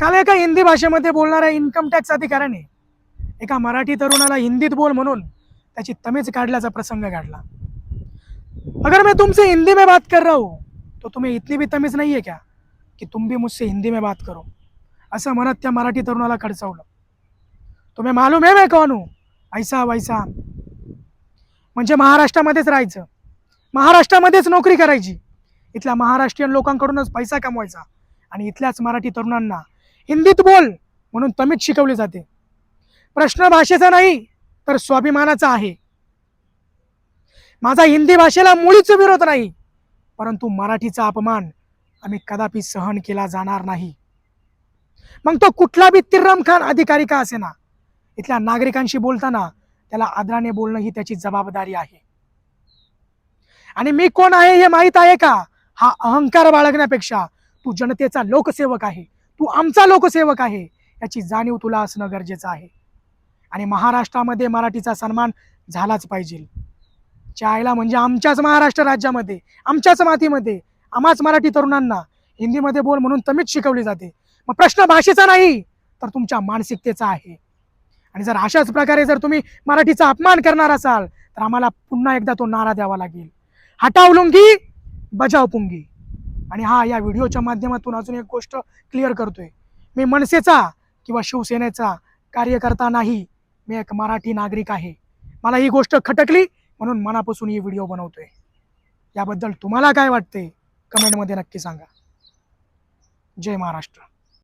काल एका हिंदी भाषेमध्ये बोलणाऱ्या इन्कम टॅक्स अधिकाऱ्याने एका मराठी तरुणाला हिंदीत बोल म्हणून त्याची तमीज काढल्याचा प्रसंग घडला। अगर मैं तुमसे हिंदी में बात कर रहा हूँ तो तुम्हें इतनी भी तमीज नहीं है क्या कि तुम भी मुझसे हिंदी में बात करो, असं म्हणत त्या मराठी तरुणाला खडचवलं। तुम्हें मालूम है मैं कौन हूँ, ऐसा वैसा। म्हणजे महाराष्ट्रामध्येच राहायचं, महाराष्ट्रामध्येच नोकरी करायची, इथल्या महाराष्ट्रीयन लोकांकडूनच पैसा कमवायचा आणि इथल्याच मराठी तरुणांना हिंदीत बोल म्हणून तमीज शिकवली जाते। प्रश्न भाषेचा नाही तर स्वाभिमानाचा आहे। माझा हिंदी भाषेला मुळीच विरोध नाही, परंतु मराठीचा अपमान आम्ही कदापि सहन केला जाणार नाही। मग तो कुठला बी तिर्रम खान अधिकारी का असेना, इथल्या नागरिकांशी बोलताना त्याला आदराने बोलणं ही त्याची जबाबदारी आहे। आणि मी कोण आहे हे माहित आहे का, हा अहंकार बाळगण्यापेक्षा तू जनतेचा लोकसेवक आहे, तू आमचा लोकसेवक आहे याची जाणीव तुला असणं गरजेचं आहे। आणि महाराष्ट्रामध्ये मराठीचा सन्मान झालाच पाहिजे। चायला म्हणजे आमच्याच महाराष्ट्र राज्यामध्ये, आमच्याच मातीमध्ये आम्हाच मराठी तरुणांना हिंदीमध्ये बोल म्हणून तमीज शिकवली जाते। मग प्रश्न भाषेचा नाही तर तुमच्या मानसिकतेचा आहे। आणि जर अशाच प्रकारे जर तुम्ही मराठीचा अपमान करणार असाल तर आम्हाला पुन्हा एकदा तो नारा द्यावा लागेल, हटाव लुंगी बजाव पुंगी। आणि हा, या व्हिडिओच्या माध्यमातून अजून एक गोष्ट क्लिअर करतोय, मी मनसेचा किंवा शिवसेनेचा कार्यकर्ता नाही, मी एक मराठी नागरिक आहे। मला ही गोष्ट खटकली म्हणून मनापासून ही व्हिडिओ बनवतोय। याबद्दल तुम्हाला काय वाटते कमेंटमध्ये नक्की सांगा। जय महाराष्ट्र।